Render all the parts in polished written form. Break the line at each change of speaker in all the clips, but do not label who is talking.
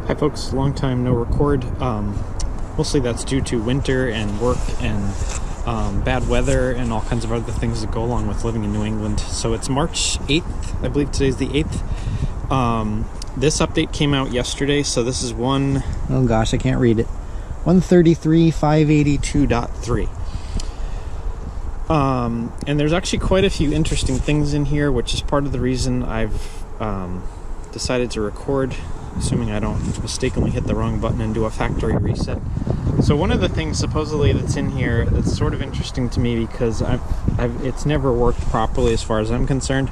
Hi folks, long time no record. Mostly that's due to winter and work and bad weather and all kinds of other things that go along with living in New England. So it's March 8th, I believe today's the 8th. This update came out yesterday, so this is oh gosh, I can't read it. 133.582.3. And there's actually quite a few interesting things in here, which is part of the reason I've decided to record, assuming I don't mistakenly hit the wrong button and do a factory reset. So one of the things supposedly that's in here that's sort of interesting to me, because it's never worked properly as far as I'm concerned.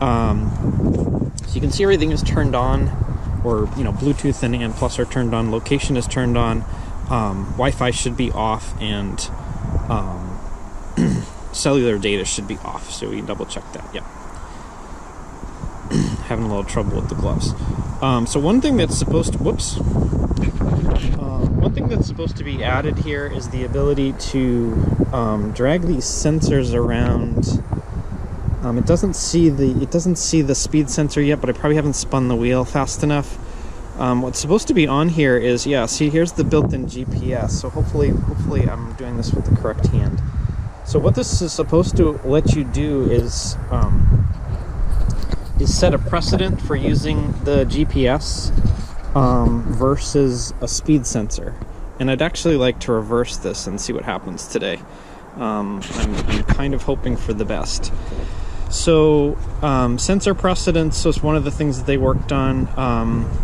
So you can see everything is turned on, or Bluetooth and ANT Plus are turned on, location is turned on, Wi-Fi should be off, and cellular data should be off, so we can double check that. Yeah. Having a little trouble with the gloves. So one thing that's supposed to be added here is the ability to drag these sensors around. It doesn't see the speed sensor yet, but I probably haven't spun the wheel fast enough. What's supposed to be on here is, see, here's the built-in GPS. So hopefully I'm doing this with the correct hand. So what this is supposed to let you do is set a precedent for using the GPS versus a speed sensor. And I'd actually like to reverse this and see what happens today. I'm kind of hoping for the best. So sensor precedence was one of the things that they worked on.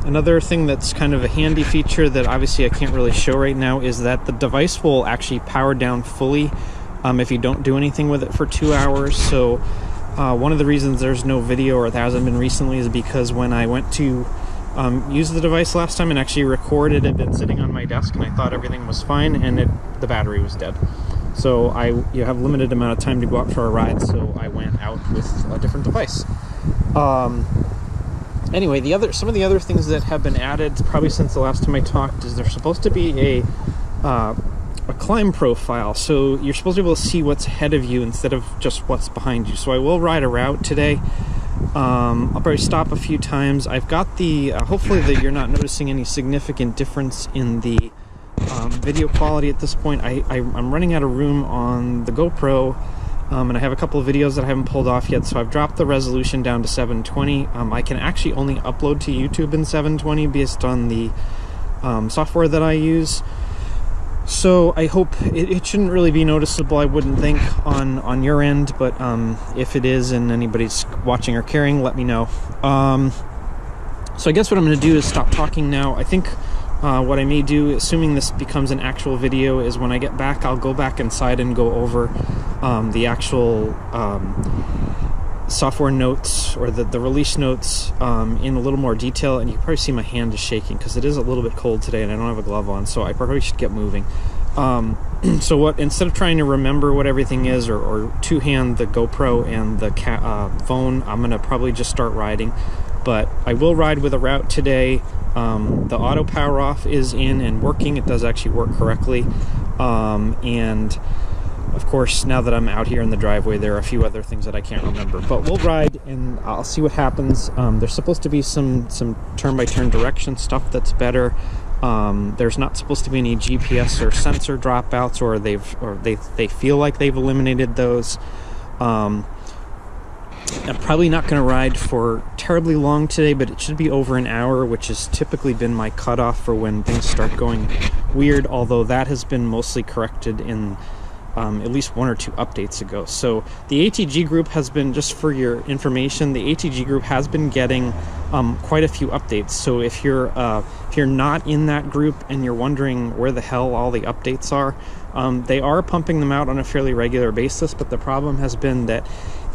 Another thing that's kind of a handy feature that obviously I can't really show right now is that the device will actually power down fully if you don't do anything with it for 2 hours. So one of the reasons there's no video, or there hasn't been recently, is because when I went to use the device last time and actually recorded, it had been sitting on my desk and I thought everything was fine, and the battery was dead. So you have limited amount of time to go out for a ride, so I went out with a different device. Anyway, some of the other things that have been added probably since the last time I talked is there's supposed to be a climb profile, so you're supposed to be able to see what's ahead of you instead of just what's behind you. So I will ride a route today. I'll probably stop a few times. I've got the hopefully that you're not noticing any significant difference in the video quality at this point. I'm running out of room on the GoPro, and I have a couple of videos that I haven't pulled off yet, so I've dropped the resolution down to 720. I can actually only upload to YouTube in 720 based on the software that I use. So I hope it shouldn't really be noticeable, I wouldn't think, on your end, but if it is and anybody's watching or caring, let me know. So I guess what I'm going to do is stop talking now. I think what I may do, assuming this becomes an actual video, is when I get back, I'll go back inside and go over the actual software notes, or the release notes, in a little more detail. And you can probably see my hand is shaking because it is a little bit cold today and I don't have a glove on, so I probably should get moving. So instead of trying to remember what everything is, or two-hand the GoPro and the phone, I'm gonna probably just start riding. But I will ride with a route today. The auto power off is in and working. It does actually work correctly. And of course, now that I'm out here in the driveway, there are a few other things that I can't remember. But we'll ride and I'll see what happens. There's supposed to be some turn-by-turn direction stuff that's better. There's not supposed to be any GPS or sensor dropouts, or they feel like they've eliminated those. I'm probably not going to ride for terribly long today, but it should be over an hour, which has typically been my cutoff for when things start going weird, although that has been mostly corrected in at least 1 or 2 updates ago. So the ATG group has been, just for your information, the ATG group has been getting quite a few updates. So if you're not in that group and you're wondering where the hell all the updates are, they are pumping them out on a fairly regular basis, but the problem has been that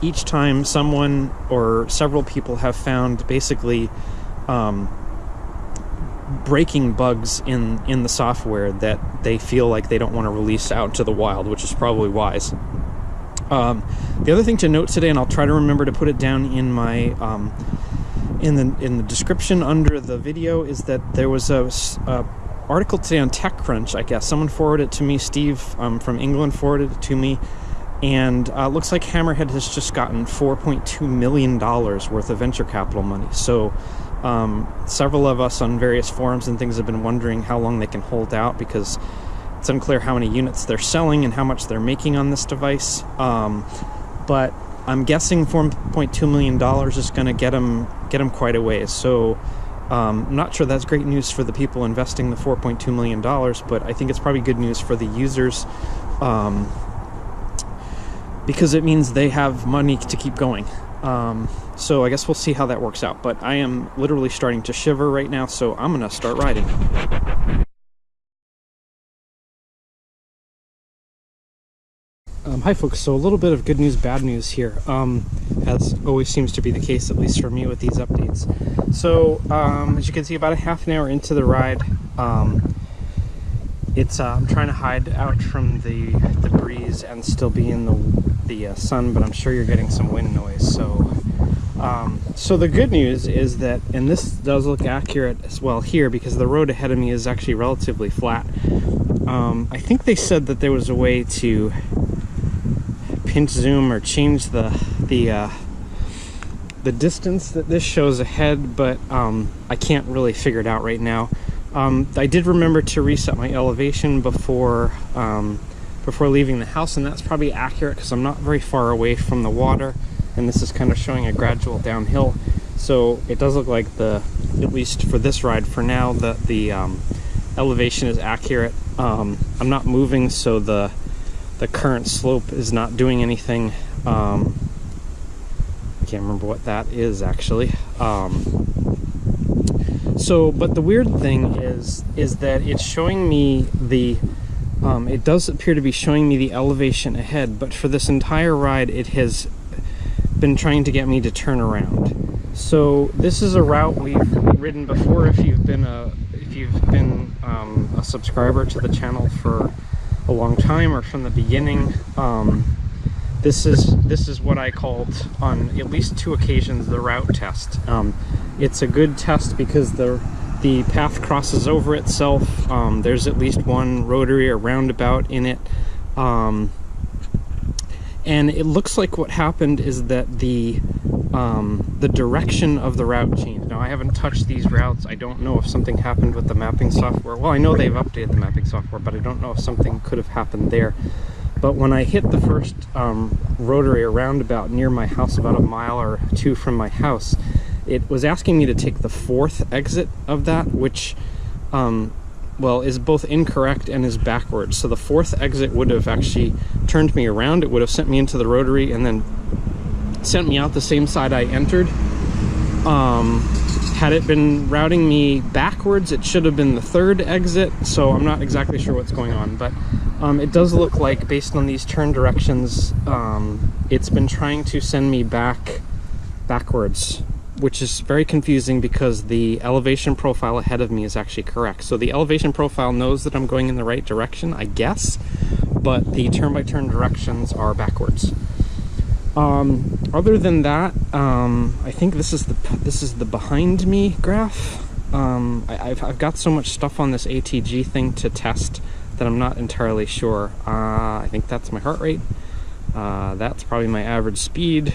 each time someone or several people have found basically breaking bugs in the software that they feel like they don't want to release out to the wild, which is probably wise. The other thing to note today, and I'll try to remember to put it down in my in the description under the video, is that there was a article today on TechCrunch. I guess someone forwarded it to me. Steve from England forwarded it to me, and it looks like Hammerhead has just gotten $4.2 million worth of venture capital money. So Several of us on various forums and things have been wondering how long they can hold out, because it's unclear how many units they're selling and how much they're making on this device. But I'm guessing $4.2 million is going to get them quite a ways. So I'm not sure that's great news for the people investing the $4.2 million, but I think it's probably good news for the users, because it means they have money to keep going. So I guess we'll see how that works out. But I am literally starting to shiver right now, so I'm going to start riding. Hi folks, so a little bit of good news, bad news here, as always seems to be the case, at least for me with these updates. So, as you can see, about a half an hour into the ride, I'm trying to hide out from the breeze and still be in the sun, but I'm sure you're getting some wind noise. So the good news is that, and this does look accurate as well here, because the road ahead of me is actually relatively flat. I think they said that there was a way to pinch zoom or change the distance that this shows ahead, but I can't really figure it out right now. I did remember to reset my elevation before leaving the house, and that's probably accurate because I'm not very far away from the water, and this is kind of showing a gradual downhill. So it does look like at least for this ride for now, the elevation is accurate. I'm not moving, so the current slope is not doing anything. I can't remember what that is actually. But the weird thing is that it's showing me it does appear to be showing me the elevation ahead, but for this entire ride it has been trying to get me to turn around. So this is a route we've ridden before. If you've been a subscriber to the channel for a long time or from the beginning, this is what I called on at least 2 occasions the route test. It's a good test because the path crosses over itself. There's at least one rotary or roundabout in it, and it looks like what happened is that the direction of the route changed. Now, I haven't touched these routes. I don't know if something happened with the mapping software. Well, I know they've updated the mapping software, but I don't know if something could have happened there. But when I hit the first rotary or roundabout near my house, about a mile or 2 from my house, it was asking me to take the 4th exit of that, which well, is both incorrect and is backwards. So the 4th exit would have actually turned me around. It would have sent me into the rotary and then sent me out the same side I entered. Had it been routing me backwards, it should have been the 3rd exit. So I'm not exactly sure what's going on, but it does look like, based on these turn directions, it's been trying to send me backwards, which is very confusing because the elevation profile ahead of me is actually correct. So the elevation profile knows that I'm going in the right direction, I guess, but the turn-by-turn directions are backwards. Other than that, I think this is the behind me graph. I've got so much stuff on this ATG thing to test that I'm not entirely sure. I think that's my heart rate. That's probably my average speed.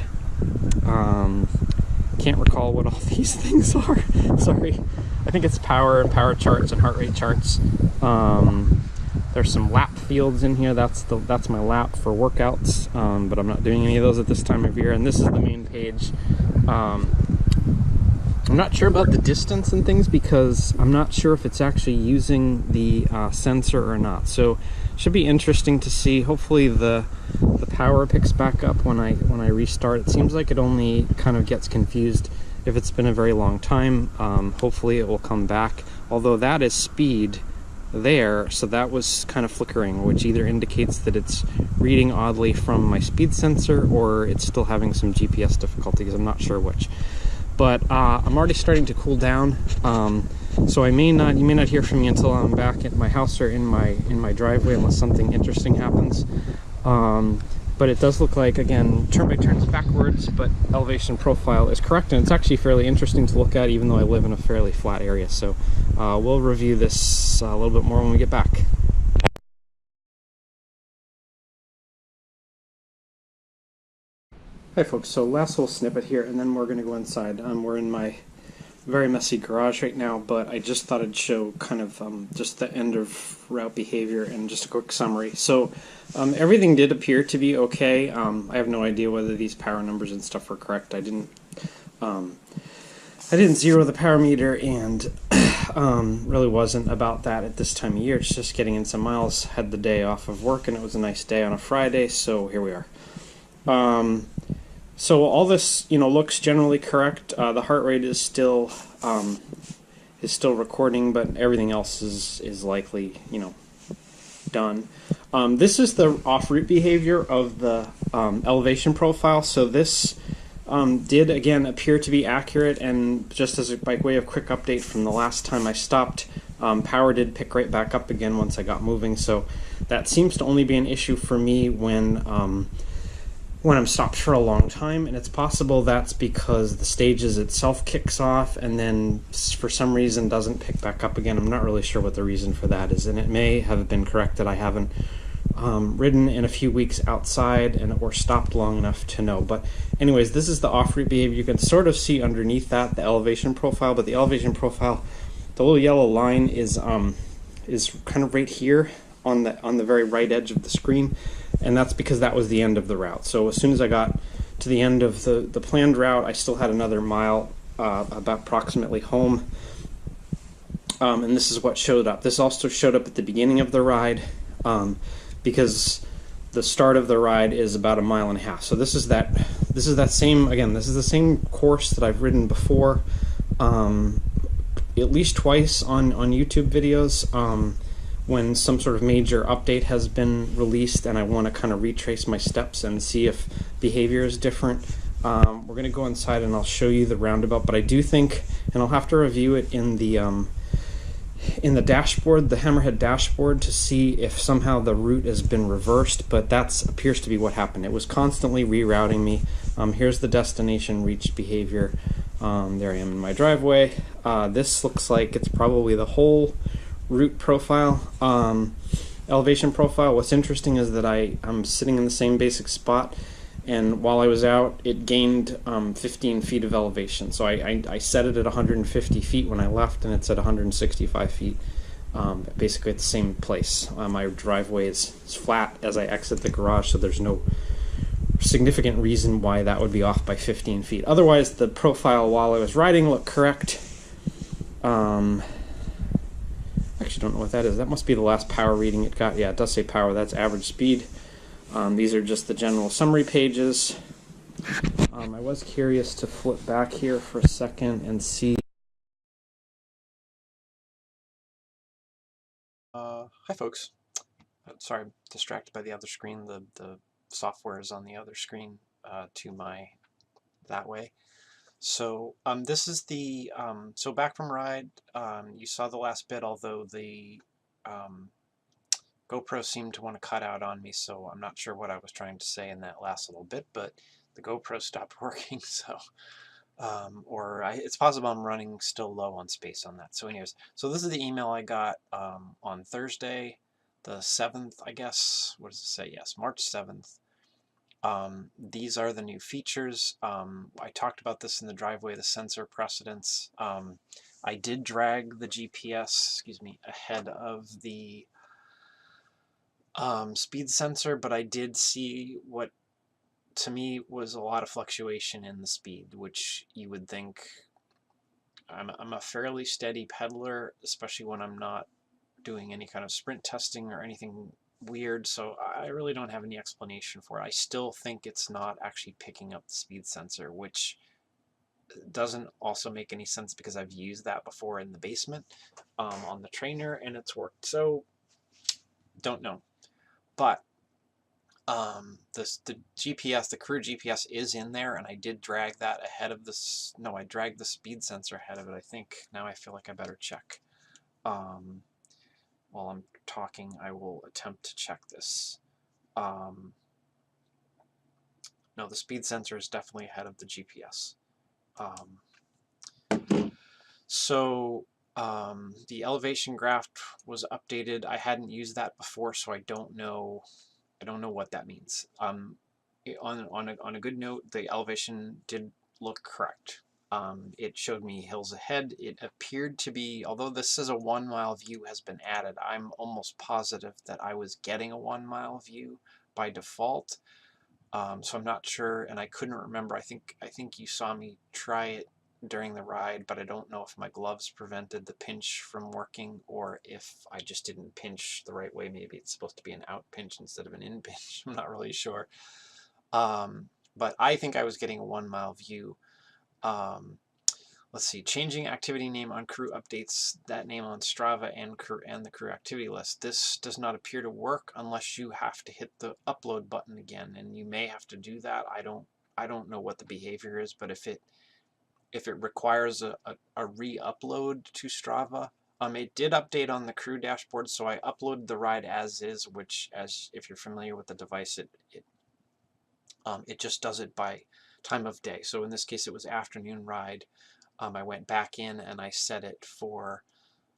Can't recall what all these things are. Sorry. I think it's power and power charts and heart rate charts. There's some lap fields in here. That's my lap for workouts, but I'm not doing any of those at this time of year. And this is the main page. I'm not sure about the distance and things because I'm not sure if it's actually using the sensor or not. So it should be interesting to see. Hopefully the power picks back up when I restart. It seems like it only kind of gets confused if it's been a very long time. Hopefully it will come back. Although that is speed there, so that was kind of flickering, which either indicates that it's reading oddly from my speed sensor or it's still having some GPS difficulties. I'm not sure which. But I'm already starting to cool down, so you may not hear from me until I'm back at my house or in my driveway, unless something interesting happens. But it does look like, again, turn by turns backwards, but elevation profile is correct, and it's actually fairly interesting to look at, even though I live in a fairly flat area. So we'll review this a little bit more when we get back. Hi folks, so last little snippet here, and then we're going to go inside. We're in my very messy garage right now, but I just thought I'd show kind of just the end of route behavior and just a quick summary. So everything did appear to be okay. I have no idea whether these power numbers and stuff were correct. Um, I didn't zero the power meter, and really wasn't about that at this time of year. It's just getting in some miles. Had the day off of work, and it was a nice day on a Friday, so here we are. So all this, looks generally correct. The heart rate is still recording, but everything else is likely, done. This is the off-route behavior of the elevation profile. So this did again appear to be accurate, and just as by way of quick update from the last time I stopped, power did pick right back up again once I got moving. So that seems to only be an issue for me when I'm stopped for a long time, and it's possible that's because the stages itself kicks off and then for some reason doesn't pick back up again. I'm not really sure what the reason for that is, and it may have been correct that I haven't ridden in a few weeks outside or stopped long enough to know. But anyways, this is the off-route behavior. You can sort of see underneath that the elevation profile, but the elevation profile, the little yellow line is kind of right here on the very right edge of the screen, and that's because that was the end of the route. So as soon as I got to the end of the planned route, I still had another mile about approximately home, and this is what showed up. This also showed up at the beginning of the ride, because the start of the ride is about 1.5 miles. So this is that same, again, this is the same course that I've ridden before, at least twice on YouTube videos. When some sort of major update has been released and I want to kind of retrace my steps and see if behavior is different. We're going to go inside and I'll show you the roundabout, but I do think, and I'll have to review it in the dashboard, the Hammerhead dashboard, to see if somehow the route has been reversed, but that appears to be what happened. It was constantly rerouting me. Here's the destination reached behavior. There I am in my driveway. This looks like it's probably the whole route profile, elevation profile. What's interesting is that I'm sitting in the same basic spot, and while I was out, it gained 15 feet of elevation. So I set it at 150 feet when I left, and it's at 165 feet, basically at the same place. My driveway is flat as I exit the garage, so there's no significant reason why that would be off by 15 feet. Otherwise, the profile while I was riding looked correct. Actually don't know what that is. That must be the last power reading it got. Yeah, it does say power. That's average speed. These are just the general summary pages. I was curious to flip back here for a second and see.
Hi folks. Sorry, I'm distracted by the other screen. The software is on the other screen to my that way. So this is the so back from ride. You saw the last bit, although the GoPro seemed to want to cut out on me, so I'm not sure what I was trying to say in that last little bit, but the GoPro stopped working, so it's possible I'm running still low on space on that. So anyways, so this is the email I got on Thursday, the 7th, I guess. What does it say? Yes, March 7th. These are the new features. I talked about this in the driveway, the sensor precedence. I did drag the GPS, ahead of the speed sensor, but I did see what to me was a lot of fluctuation in the speed, which you would think I'm a fairly steady pedaler, especially when I'm not doing any kind of sprint testing or anything weird, so I really don't have any explanation for it. I still think it's not actually picking up the speed sensor, which doesn't also make any sense because I've used that before in the basement on the trainer and it's worked. So don't know. But the GPS, the Karoo GPS is in there, and I did drag that ahead of this. No, I dragged the speed sensor ahead of it, I think. Now I feel like I better check. While I'm talking, I will attempt to check this. No, the speed sensor is definitely ahead of the GPS. The elevation graph was updated. I hadn't used that before, so I don't know what that means. On a good note, the elevation did look correct. It showed me hills ahead. It appeared to be, although this says a 1 mile view has been added, I'm almost positive that I was getting a 1 mile view by default. So I'm not sure, and I couldn't remember. I think you saw me try it during the ride, but I don't know if my gloves prevented the pinch from working or if I just didn't pinch the right way. Maybe it's supposed to be an out pinch instead of an in pinch. I'm not really sure. But I think I was getting a 1 mile view. Let's see, changing activity name on Karoo updates that name on Strava and the Karoo activity list. This does not appear to work unless you have to hit the upload button again, and you may have to do that. I don't know what the behavior is, but if it requires a re-upload to Strava, it did update on the Karoo dashboard, so I uploaded the ride as is, which, as if you're familiar with the device, it just does it by time of day. So in this case, it was afternoon ride. I went back in and I set it for,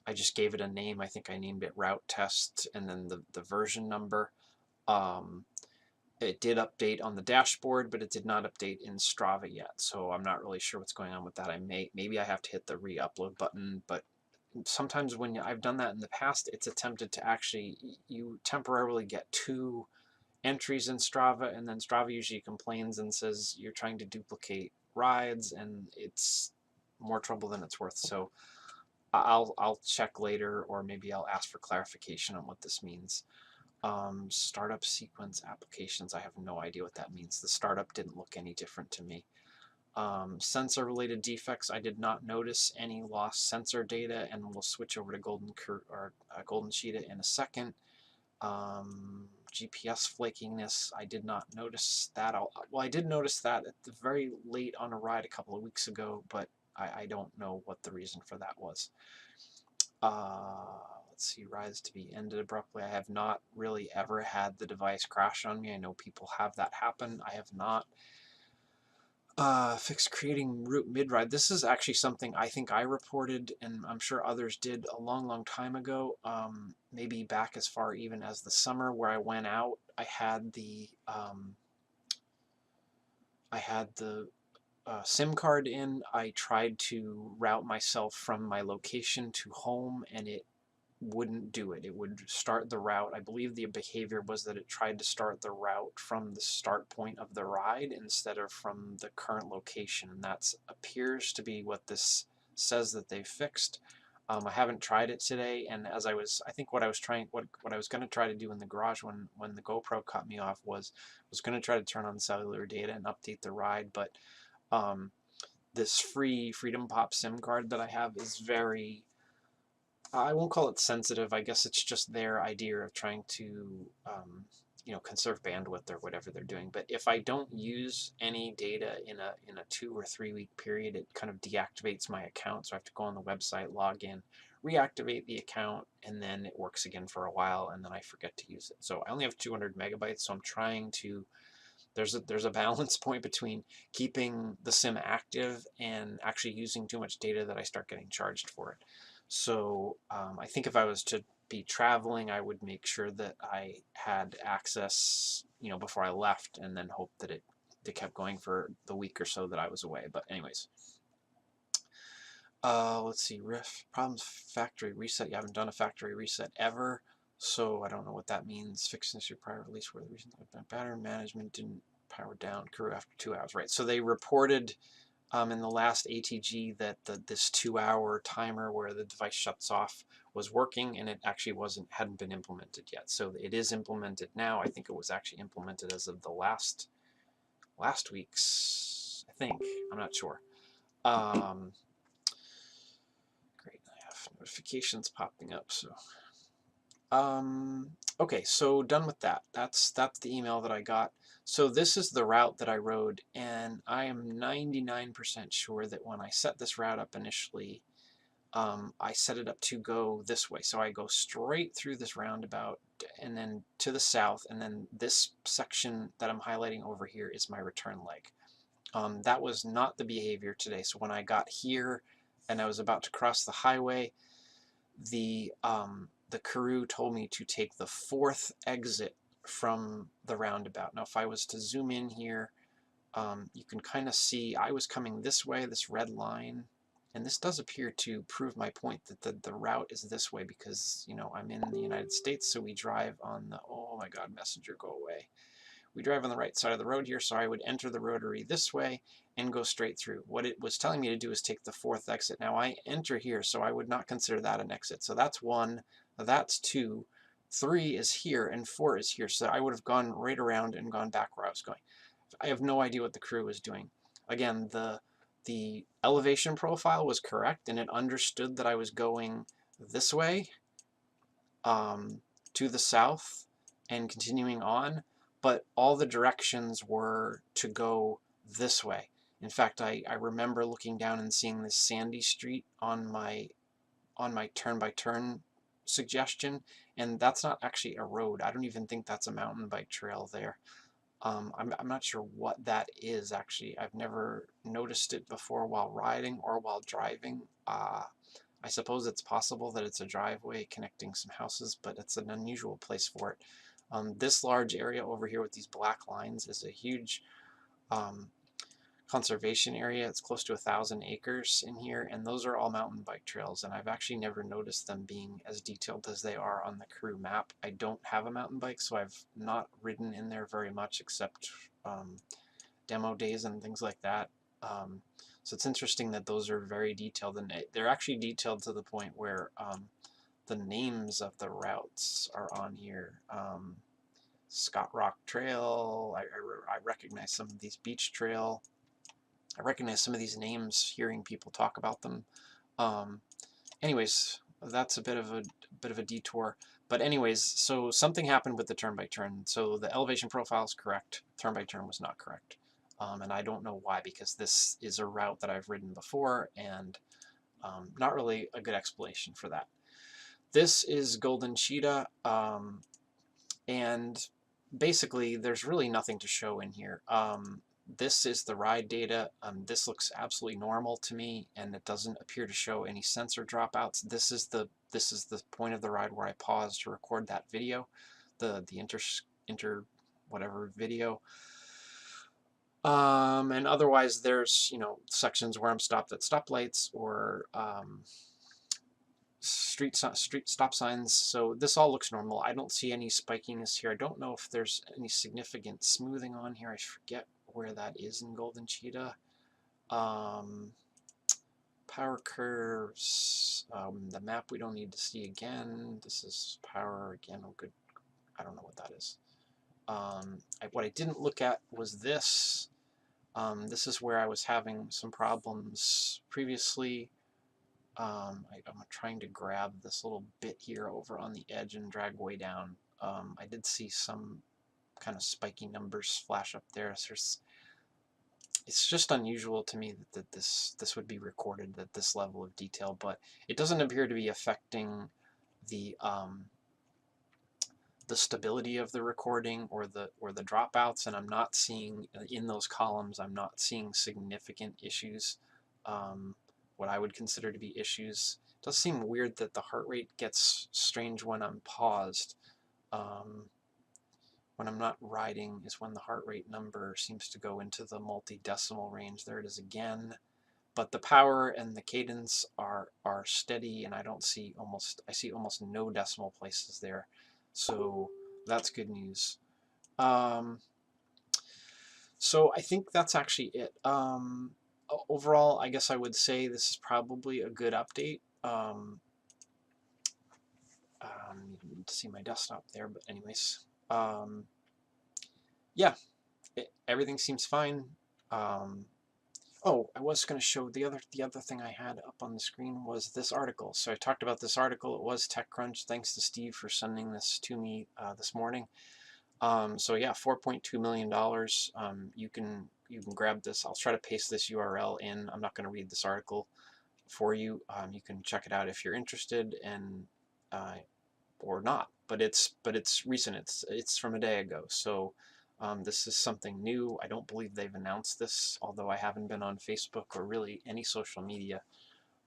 I just gave it a name. I think I named it route test and then the version number. It did update on the dashboard, but it did not update in Strava yet. So I'm not really sure what's going on with that. Maybe I have to hit the re-upload button, but sometimes when I've done that in the past, it's attempted to actually, you temporarily get 2 entries in Strava, and then Strava usually complains and says you're trying to duplicate rides, and it's more trouble than it's worth. So I'll check later, or maybe I'll ask for clarification on what this means. Startup sequence applications, I have no idea what that means. The startup didn't look any different to me. Sensor related defects, I did not notice any lost sensor data, and we'll switch over to Golden Cheetah in a second. GPS flakiness, I did not notice that. Well, I did notice that at the very late on a ride a couple of weeks ago, but I don't know what the reason for that was. Let's see, rides to be ended abruptly. I have not really ever had the device crash on me. I know people have that happen. I have not. Fix creating route mid-ride. This is actually something I think I reported, and I'm sure others did a long time ago. Maybe back as far even as the summer where I went out. I had the SIM card in. I tried to route myself from my location to home, and it wouldn't do it. It would start the route. I believe the behavior was that it tried to start the route from the start point of the ride instead of from the current location, and that appears to be what this says that they fixed. I haven't tried it today, and as I think what I was going to try to do in the garage when the GoPro cut me off was going to try to turn on cellular data and update the ride, but this free Freedom Pop SIM card that I have is very, I won't call it sensitive. I guess it's just their idea of trying to, conserve bandwidth or whatever they're doing. But if I don't use any data in a 2 or 3 week period, it kind of deactivates my account. So I have to go on the website, log in, reactivate the account, and then it works again for a while, and then I forget to use it. So I only have 200 megabytes, so I'm trying to. There's a balance point between keeping the SIM active and actually using too much data that I start getting charged for it. So I think if I was to be traveling, I would make sure that I had access, before I left, and then hope that it kept going for the week or so that I was away. But anyways, let's see, riff problems, factory reset. You haven't done a factory reset ever, so I don't know what that means. Fixing this your prior release where the reason that battery management didn't power down Karoo after 2 hours, right? So they reported in the last ATG that this 2-hour timer where the device shuts off was working, and it actually hadn't been implemented yet. So it is implemented now. I think it was actually implemented as of the last week's, I think. I'm not sure. Great, I have notifications popping up. So okay, so done with that. That's the email that I got. So this is the route that I rode, and I am 99% sure that when I set this route up initially, I set it up to go this way. So I go straight through this roundabout and then to the south, and then this section that I'm highlighting over here is my return leg. That was not the behavior today. So when I got here and I was about to cross the highway, the Karoo told me to take the 4th exit from the roundabout. Now, if I was to zoom in here, you can kind of see I was coming this way, this red line, and this does appear to prove my point that the route is this way because, you know, I'm in the United States, so we drive on the, oh my God, messenger, go away. We drive on the right side of the road here, so I would enter the rotary this way and go straight through. What it was telling me to do is take the 4th exit. Now I enter here, so I would not consider that an exit. So that's 1, that's 2, 3 is here, and 4 is here. So I would have gone right around and gone back where I was going. I have no idea what the Karoo was doing. Again, the elevation profile was correct, and it understood that I was going this way to the south and continuing on, but all the directions were to go this way. In fact, I remember looking down and seeing this sandy street on my turn-by-turn suggestion, and that's not actually a road. I don't even think that's a mountain bike trail there. I'm not sure what that is actually. I've never noticed it before while riding or while driving. I suppose it's possible that it's a driveway connecting some houses, but it's an unusual place for it. This large area over here with these black lines is a huge conservation area. It's close to 1,000 acres in here, and those are all mountain bike trails, and I've actually never noticed them being as detailed as they are on the Karoo map. I don't have a mountain bike, so I've not ridden in there very much except demo days and things like that. So it's interesting that those are very detailed, and they're actually detailed to the point where the names of the routes are on here. Scott Rock Trail, I recognize some of these, Beach Trail. I recognize some of these names hearing people talk about them. Anyways, that's a bit of a detour. But anyways, so something happened with the turn-by-turn. So the elevation profile is correct. Turn-by-turn was not correct. And I don't know why, because this is a route that I've ridden before, and not really a good explanation for that. This is Golden Cheetah, and basically there's really nothing to show in here. This is the ride data. This looks absolutely normal to me, and it doesn't appear to show any sensor dropouts. This is the point of the ride where I paused to record that video, the inter whatever video. And otherwise, there's, you know, sections where I'm stopped at stoplights or street stop signs. So this all looks normal. I don't see any spikiness here. I don't know if there's any significant smoothing on here. I forget where that is in Golden Cheetah. Power curves. The map we don't need to see again. This is power again. Oh, good. I don't know what that is. What I didn't look at was this. This is where I was having some problems previously. I'm trying to grab this little bit here over on the edge and drag way down. I did see some kind of spiky numbers flash up there. So it's just unusual to me that this would be recorded at this level of detail, but it doesn't appear to be affecting the stability of the recording or the dropouts, and I'm not seeing in those columns, I'm not seeing significant issues, what I would consider to be issues. It does seem weird that the heart rate gets strange when I'm paused. When I'm not riding is when the heart rate number seems to go into the multi-decimal range. There it is again. But the power and the cadence are steady, and I see almost no decimal places there. So that's good news. So I think that's actually it. Overall, I guess I would say this is probably a good update. You need to see my desktop there, but anyways, yeah, everything seems fine. Oh, I was going to show the other thing I had up on the screen was this article. So I talked about this article. It was TechCrunch. Thanks to Steve for sending this to me this morning. So yeah, $4.2 million. You can grab this. I'll try to paste this URL in. I'm not going to read this article for you. You can check it out if you're interested, and or not. But it's recent. It's from a day ago. So. This is something new. I don't believe they've announced this, although I haven't been on Facebook or really any social media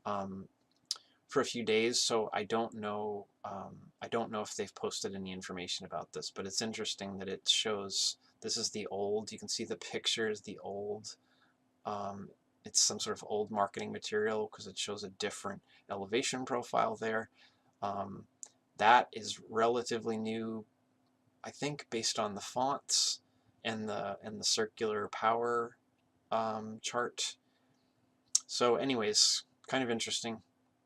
for a few days, so I don't know. I don't know if they've posted any information about this, but it's interesting that it shows This is the old. You can see the picture is the old. Um, it's some sort of old marketing material because it shows a different elevation profile there. Um, that is relatively new, I think, based on the fonts and the circular power chart. So, anyways, kind of interesting,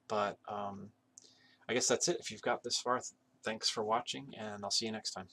but I guess that's it. If you've got this far, thanks for watching, and I'll see you next time.